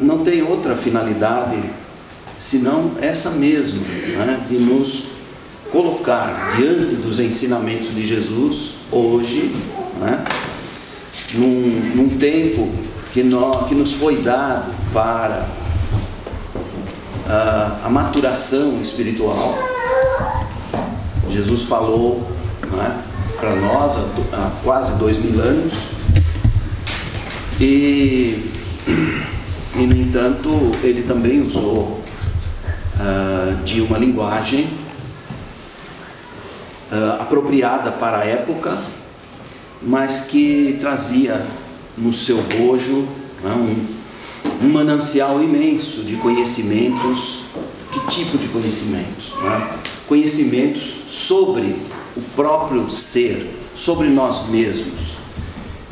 não tem outra finalidade senão essa mesma, né, de nos colocar diante dos ensinamentos de Jesus hoje, né, num tempo que nos foi dado para a maturação espiritual. Jesus falou, né, para nós há quase 2000 anos, e no entanto ele também usou de uma linguagem apropriada para a época, mas que trazia no seu bojo, né, um manancial imenso de conhecimentos. Que tipo de conhecimentos? Né? Conhecimentos sobre o próprio ser, sobre nós mesmos.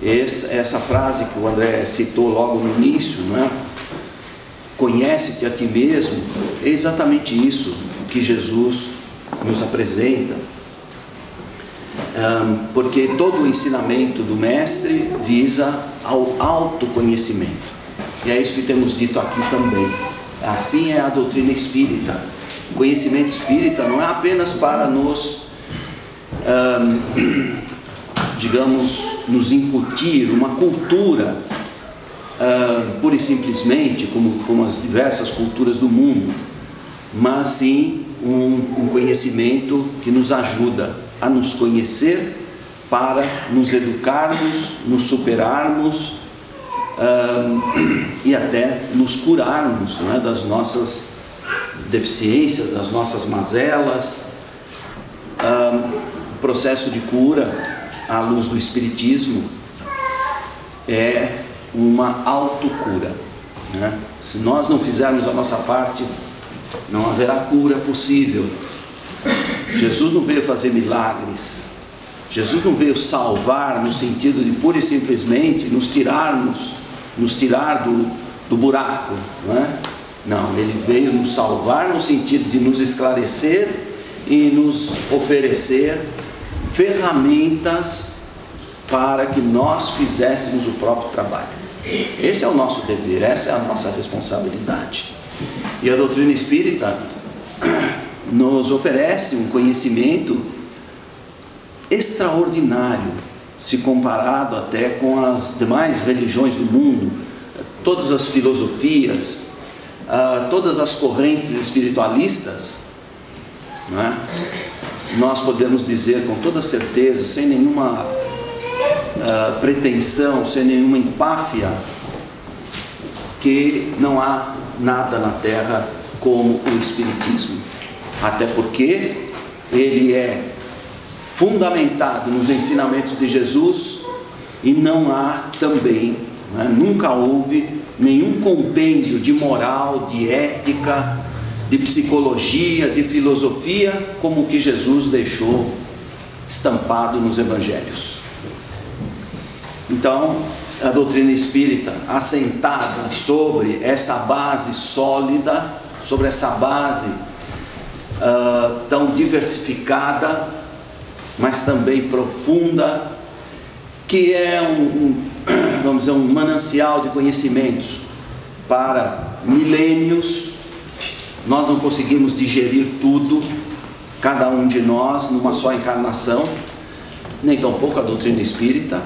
Essa frase que o André citou logo no início, né? Conhece-te a ti mesmo, é exatamente isso que Jesus nos apresenta, porque todo o ensinamento do Mestre visa ao autoconhecimento, e é isso que temos dito aqui também. Assim é a doutrina espírita. O conhecimento espírita não é apenas para nos digamos, nos incutir uma cultura, pura e simplesmente, como as diversas culturas do mundo, mas sim um conhecimento que nos ajuda a nos conhecer, para nos educarmos, nos superarmos, e até nos curarmos, não é, das nossas deficiências, das nossas mazelas. O processo de cura à luz do Espiritismo é uma autocura, né? Se nós não fizermos a nossa parte, não haverá cura possível. Jesus não veio fazer milagres, Jesus não veio salvar no sentido de pura e simplesmente nos tirar do buraco, não é? Não, ele veio nos salvar no sentido de nos esclarecer e nos oferecer ferramentas para que nós fizéssemos o próprio trabalho. Esse é o nosso dever, essa é a nossa responsabilidade. E a doutrina espírita nos oferece um conhecimento extraordinário, se comparado até com as demais religiões do mundo, todas as filosofias, todas as correntes espiritualistas, não é? Nós podemos dizer com toda certeza, sem nenhuma pretensão, sem nenhuma empáfia, que não há nada na Terra como o Espiritismo. Até porque ele é fundamentado nos ensinamentos de Jesus, e não há também, né, nunca houve nenhum compêndio de moral, de ética, de psicologia, de filosofia, como o que Jesus deixou estampado nos Evangelhos. Então, a doutrina espírita, assentada sobre essa base sólida, sobre essa base tão diversificada, mas também profunda, que é vamos dizer, um manancial de conhecimentos para milênios. Nós não conseguimos digerir tudo, cada um de nós, numa só encarnação, nem tampouco a doutrina espírita,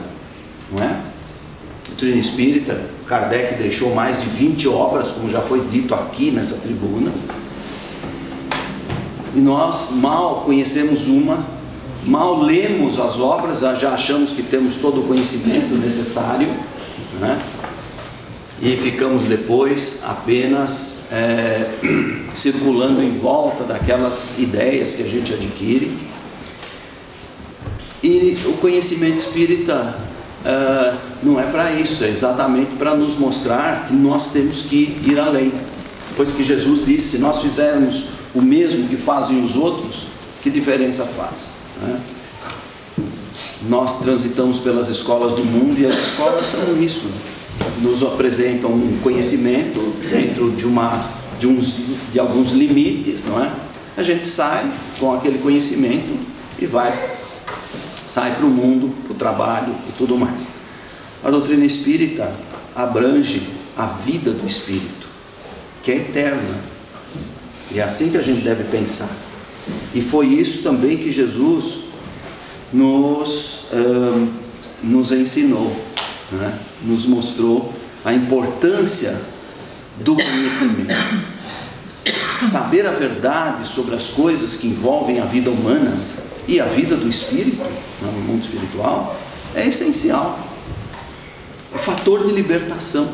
não é? A doutrina espírita, Kardec deixou mais de 20 obras, como já foi dito aqui nessa tribuna, e nós mal conhecemos uma, mal lemos as obras, já achamos que temos todo o conhecimento necessário, né? E ficamos depois apenas circulando em volta daquelas ideias que a gente adquire. E o conhecimento espírita não é para isso, é exatamente para nos mostrar que nós temos que ir além. Pois que Jesus disse: se nós fizermos o mesmo que fazem os outros, que diferença faz, né? Nós transitamos pelas escolas do mundo, e as escolas são isso, nos apresentam um conhecimento dentro de alguns limites, não é? A gente sai com aquele conhecimento e sai para o mundo, para o trabalho e tudo mais. A doutrina espírita abrange a vida do Espírito, que é eterna. E é assim que a gente deve pensar. E foi isso também que Jesus nos ensinou, né? Nos mostrou a importância do conhecimento. Saber a verdade sobre as coisas que envolvem a vida humana e a vida do Espírito, no mundo espiritual, é essencial. É fator de libertação.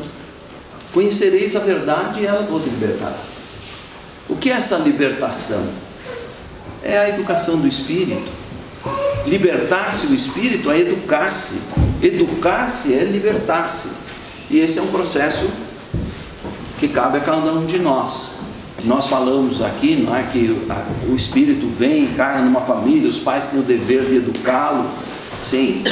Conhecereis a verdade e ela vos libertará. O que é essa libertação? É a educação do Espírito. Libertar-se do Espírito é educar-se. Educar-se é libertar-se. E esse é um processo que cabe a cada um de nós. Nós falamos aqui, não é, que o Espírito vem, encarna numa família, os pais têm o dever de educá-lo. Sim,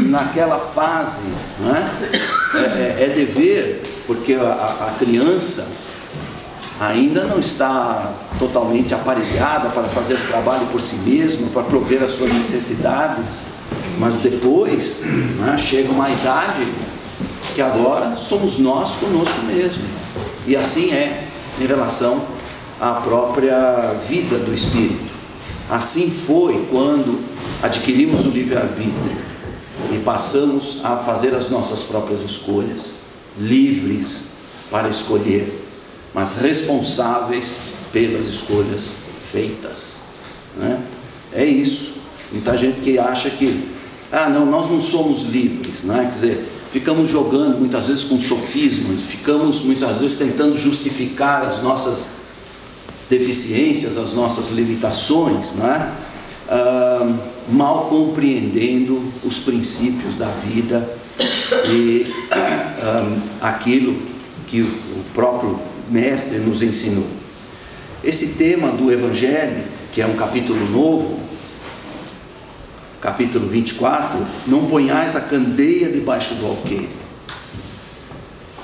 naquela fase, não é dever, porque a criança ainda não está totalmente aparelhada para fazer o trabalho por si mesma, para prover as suas necessidades, mas depois, não é, chega uma idade que agora somos nós conosco mesmo. E assim é em relação à própria vida do Espírito. Assim foi quando adquirimos o livre-arbítrio e passamos a fazer as nossas próprias escolhas, livres para escolher, mas responsáveis pelas escolhas feitas, né? É isso. Muita gente que acha que não, nós não somos livres, né? Quer dizer, ficamos jogando muitas vezes com sofismas, ficamos muitas vezes tentando justificar as nossas deficiências, as nossas limitações, né? Mal compreendendo os princípios da vida e aquilo que o próprio Mestre nos ensinou. Esse tema do Evangelho, que é um capítulo novo, capítulo 24, não ponhais a candeia debaixo do alqueire.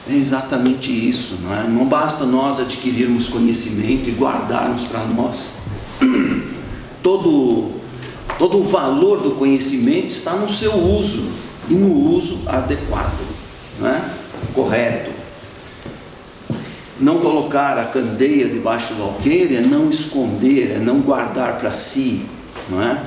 É exatamente isso, não é? Não basta nós adquirirmos conhecimento e guardarmos para nós. Todo o valor do conhecimento está no seu uso, e no uso adequado, não é? Correto. Não colocar a candeia debaixo do alqueire é não esconder, é não guardar para si, não é?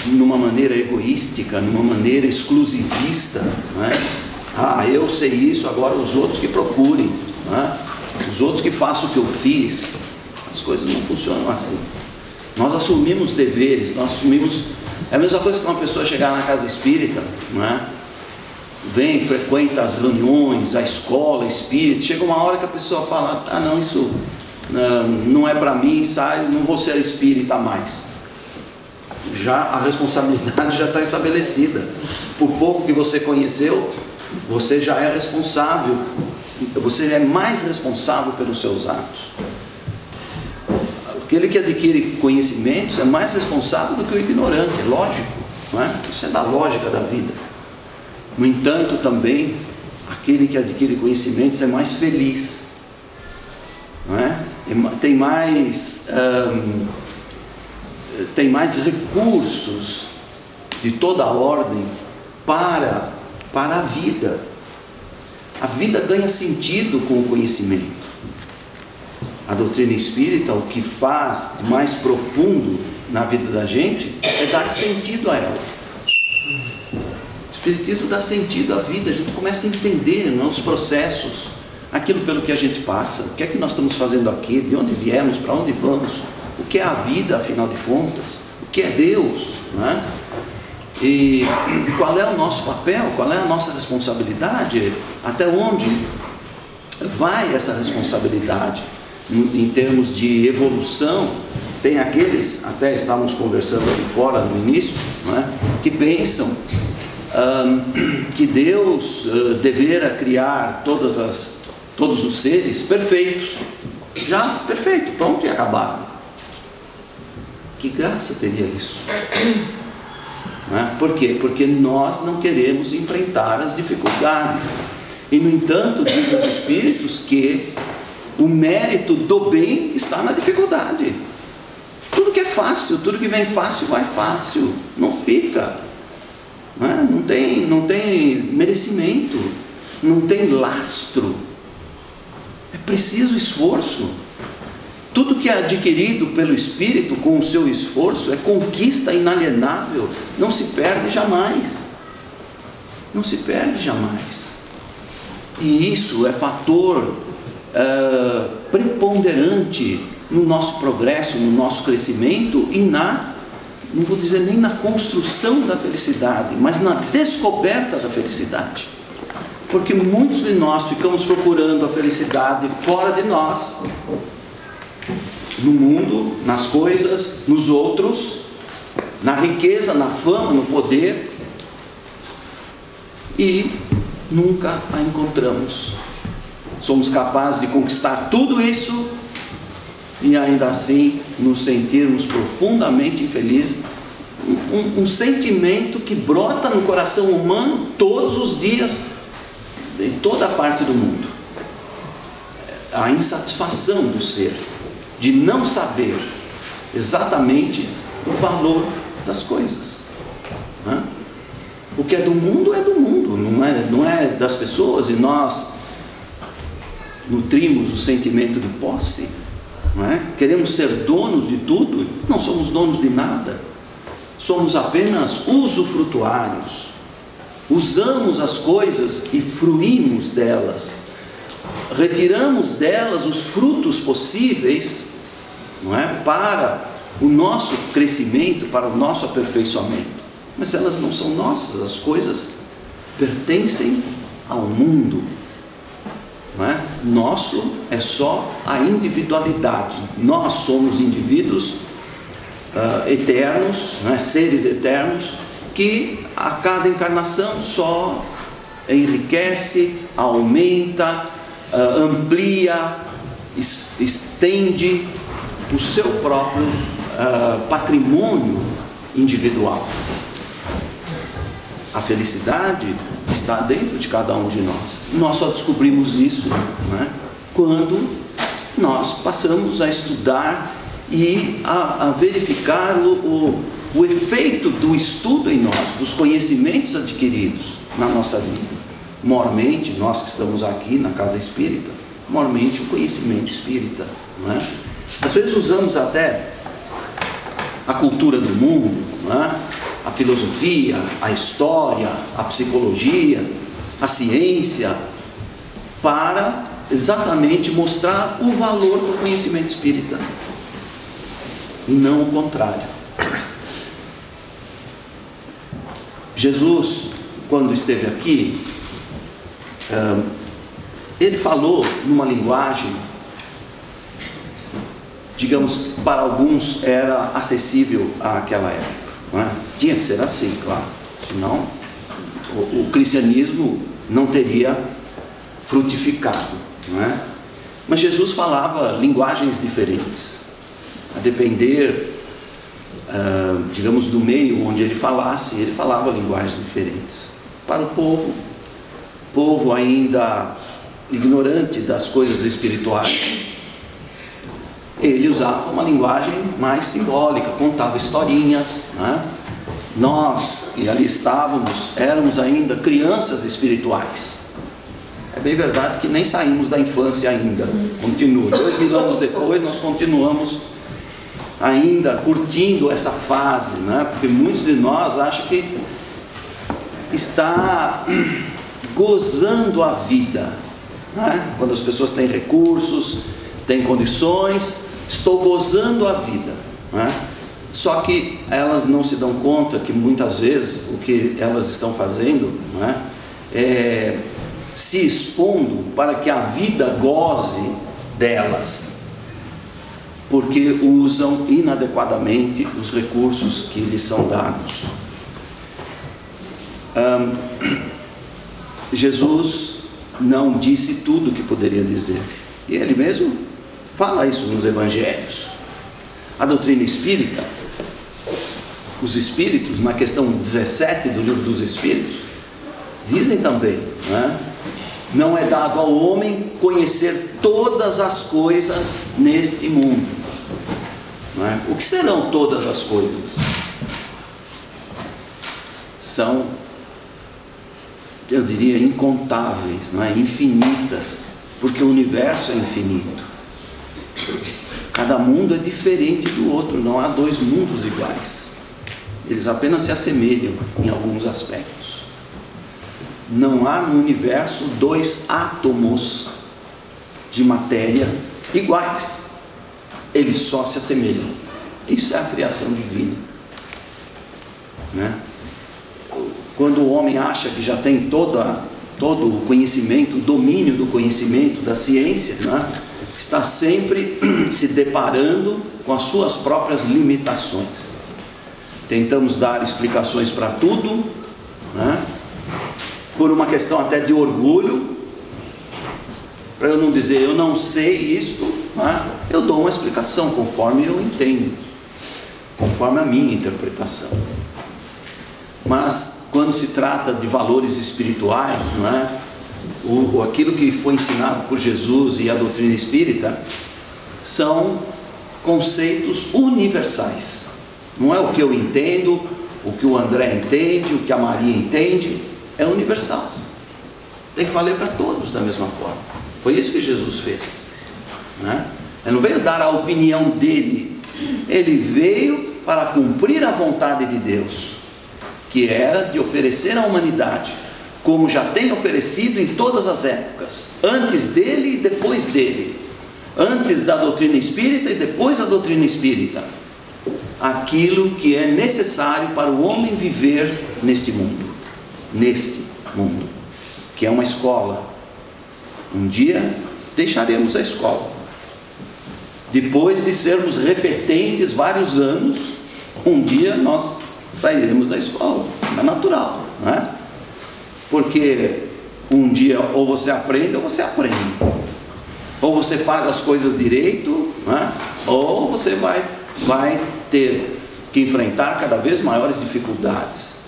Numa maneira egoística, numa maneira exclusivista, não é? Eu sei isso, agora os outros que procurem, não é? Os outros que façam o que eu fiz. As coisas não funcionam assim. Nós assumimos deveres, nós assumimos. É a mesma coisa que uma pessoa chegar na casa espírita, não é? Vem, frequenta as reuniões, a escola espírita. Chega uma hora que a pessoa fala: não, isso não é para mim, sai, não vou ser espírita mais. Já a responsabilidade já está estabelecida. Por pouco que você conheceu, você já é responsável. Você é mais responsável pelos seus atos. Aquele que adquire conhecimentos é mais responsável do que o ignorante, é lógico, não é? Isso é da lógica da vida. No entanto, também, aquele que adquire conhecimentos é mais feliz, não é? Tem mais recursos de toda a ordem para a vida. A vida ganha sentido com o conhecimento. A doutrina espírita, o que faz de mais profundo na vida da gente é dar sentido a ela. O Espiritismo dá sentido à vida. A gente começa a entender, não, os processos, aquilo pelo que a gente passa, o que é que nós estamos fazendo aqui, de onde viemos, para onde vamos, o que é a vida, afinal de contas, o que é Deus, não é? E qual é o nosso papel, qual é a nossa responsabilidade, até onde vai essa responsabilidade em termos de evolução. Tem aqueles, até estávamos conversando ali fora no início, não é? Que pensam que Deus devera criar todos os seres perfeitos, já perfeito, pronto e acabado. Que graça teria isso? Não é? Por quê? Porque nós não queremos enfrentar as dificuldades. E no entanto, dizem os Espíritos que o mérito do bem está na dificuldade. Tudo que é fácil, tudo que vem fácil vai fácil, não fica, não é? Não tem merecimento, não tem lastro, preciso esforço. Tudo que é adquirido pelo Espírito com o seu esforço é conquista inalienável, não se perde jamais. Não se perde jamais. E isso é fator preponderante no nosso progresso, no nosso crescimento e não vou dizer nem na construção da felicidade, mas na descoberta da felicidade. Porque muitos de nós ficamos procurando a felicidade fora de nós, no mundo, nas coisas, nos outros, na riqueza, na fama, no poder, e nunca a encontramos. Somos capazes de conquistar tudo isso e ainda assim nos sentirmos profundamente infelizes. Um sentimento que brota no coração humano todos os dias, em toda a parte do mundo. A insatisfação do ser, de não saber exatamente o valor das coisas. O que é do mundo, não é das pessoas, e nós nutrimos o sentimento de posse, não é? Queremos ser donos de tudo, não somos donos de nada, somos apenas usufrutuários, usamos as coisas e fruímos delas, retiramos delas os frutos possíveis, não é? Para o nosso crescimento, para o nosso aperfeiçoamento, mas elas não são nossas, as coisas pertencem ao mundo. Não é? Nosso é só a individualidade. Nós somos indivíduos eternos, não é? Seres eternos, que a cada encarnação só enriquece, aumenta, amplia, estende o seu próprio patrimônio individual. A felicidade está dentro de cada um de nós. Nós só descobrimos isso, né, quando nós passamos a estudar e a verificar o efeito do estudo em nós, dos conhecimentos adquiridos na nossa vida. Mormente, nós que estamos aqui na Casa Espírita, mormente o conhecimento espírita, não é? Às vezes usamos até a cultura do mundo, não é? A filosofia, a história, a psicologia, a ciência, para exatamente mostrar o valor do conhecimento espírita, e não o contrário. Jesus, quando esteve aqui, ele falou numa linguagem, digamos, para alguns era acessível àquela época, não é? Tinha que ser assim, claro, senão o cristianismo não teria frutificado, não é? Mas Jesus falava linguagens diferentes, a depender, digamos, do meio onde ele falasse, ele falava linguagens diferentes. Para o povo ainda ignorante das coisas espirituais, ele usava uma linguagem mais simbólica, contava historinhas, né? Nós, que ali estávamos, éramos ainda crianças espirituais. É bem verdade que nem saímos da infância ainda, continua. 2000 anos depois nós continuamos ainda curtindo essa fase, né? Porque muitos de nós acham que está gozando a vida, né? Quando as pessoas têm recursos, têm condições, estou gozando a vida, né? Só que elas não se dão conta que muitas vezes o que elas estão fazendo, né, é se expondo para que a vida goze delas, porque usam inadequadamente os recursos que lhes são dados. Jesus não disse tudo o que poderia dizer, e ele mesmo fala isso nos evangelhos. A doutrina espírita, os espíritos, na questão 17 do livro dos Espíritos, dizem também, né, não é dado ao homem conhecer todas as coisas neste mundo, não é? O que serão todas as coisas? São, eu diria, incontáveis, não é? Infinitas. porque o universo é infinito. Cada mundo é diferente do outro, não há dois mundos iguais. Eles apenas se assemelham em alguns aspectos. Não há no universo dois átomos de matéria iguais. Eles só se assemelham. Isso é a criação divina, né? Quando o homem acha que já tem todo o conhecimento, o domínio do conhecimento, da ciência, né? Está sempre se deparando com as suas próprias limitações. Tentamos dar explicações para tudo, né? Por uma questão até de orgulho, para eu não dizer eu não sei isto, né? Eu dou uma explicação conforme eu entendo, conforme a minha interpretação. Mas quando se trata de valores espirituais, não é? Aquilo que foi ensinado por Jesus e a doutrina espírita são conceitos universais. Não é o que eu entendo, o que o André entende, o que a Maria entende, é universal. Tem que valer para todos da mesma forma. Foi isso que Jesus fez, né? Ele não veio dar a opinião dele, ele veio para cumprir a vontade de Deus, que era de oferecer à humanidade, como já tem oferecido em todas as épocas, antes dele e depois dele, antes da doutrina espírita e depois da doutrina espírita, aquilo que é necessário para o homem viver neste mundo, que é uma escola. Um dia deixaremos a escola, depois de sermos repetentes vários anos, um dia nós sairemos da escola, é natural, não é? Porque um dia ou você aprende ou você aprende, ou você faz as coisas direito, não é? Ou você vai ter que enfrentar cada vez maiores dificuldades,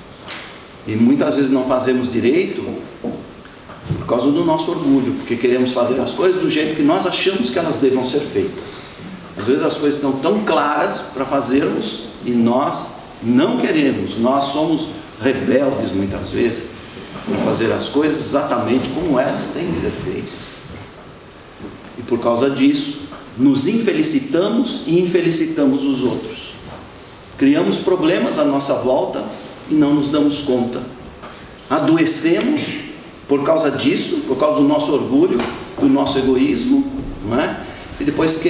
e muitas vezes não fazemos direito por causa do nosso orgulho, porque queremos fazer as coisas do jeito que nós achamos que elas devam ser feitas. Às vezes as coisas estão tão claras para fazermos e nós não queremos, nós somos rebeldes muitas vezes para fazer as coisas exatamente como elas têm que ser feitas, e por causa disso nos infelicitamos e infelicitamos os outros, criamos problemas à nossa volta e não nos damos conta, adoecemos por causa disso, por causa do nosso orgulho, do nosso egoísmo, não é? E depois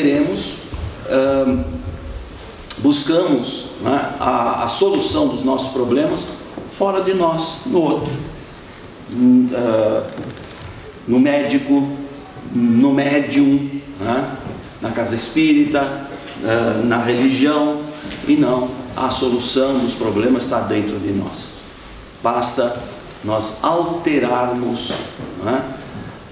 buscamos, não é, a solução dos nossos problemas fora de nós, no outro, no médico, no médium, não é? Na casa espírita, na religião, e não, a solução dos problemas está dentro de nós. Basta nós alterarmos, não é,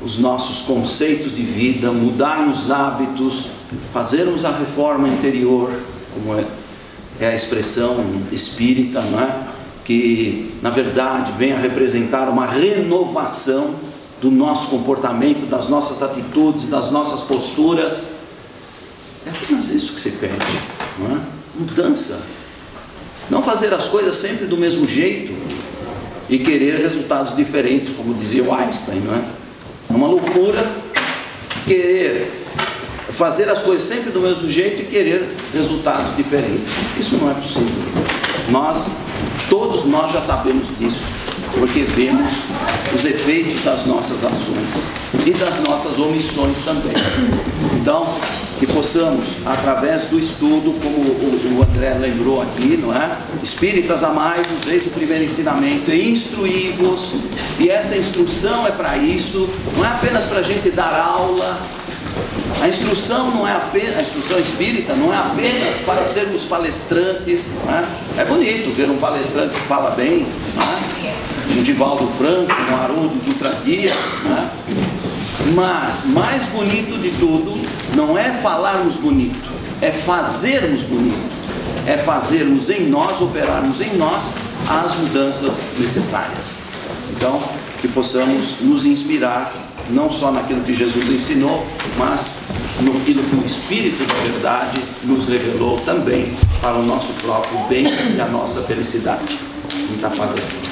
os nossos conceitos de vida, mudarmos hábitos, fazermos a reforma interior, como é a expressão espírita, não é? Que na verdade vem a representar uma renovação do nosso comportamento, das nossas atitudes, das nossas posturas. É apenas isso que se pede, não é? Mudança. Não fazer as coisas sempre do mesmo jeito e querer resultados diferentes, como dizia o Einstein, não é? É uma loucura querer fazer as coisas sempre do mesmo jeito e querer resultados diferentes. Isso não é possível. Todos nós já sabemos disso, porque vemos os efeitos das nossas ações e das nossas omissões também. Então, que possamos, através do estudo, como o André lembrou aqui, não é? Espíritas, amai-vos, eis o primeiro ensinamento, e instruí-vos. E essa instrução é para isso, não é apenas para a gente dar aula. A instrução não é apenas, a instrução espírita não é apenas para sermos palestrantes, não é? É bonito ver um palestrante que fala bem, não é? Um Divaldo Franco, um Haroldo Dutra Dias, não é? Mas mais bonito de tudo não é falarmos bonito, é fazermos bonito, é fazermos em nós, operarmos em nós as mudanças necessárias. Então, que possamos nos inspirar não só naquilo que Jesus ensinou, mas naquilo que o Espírito da Verdade nos revelou também para o nosso próprio bem e a nossa felicidade. Muita paz a todos.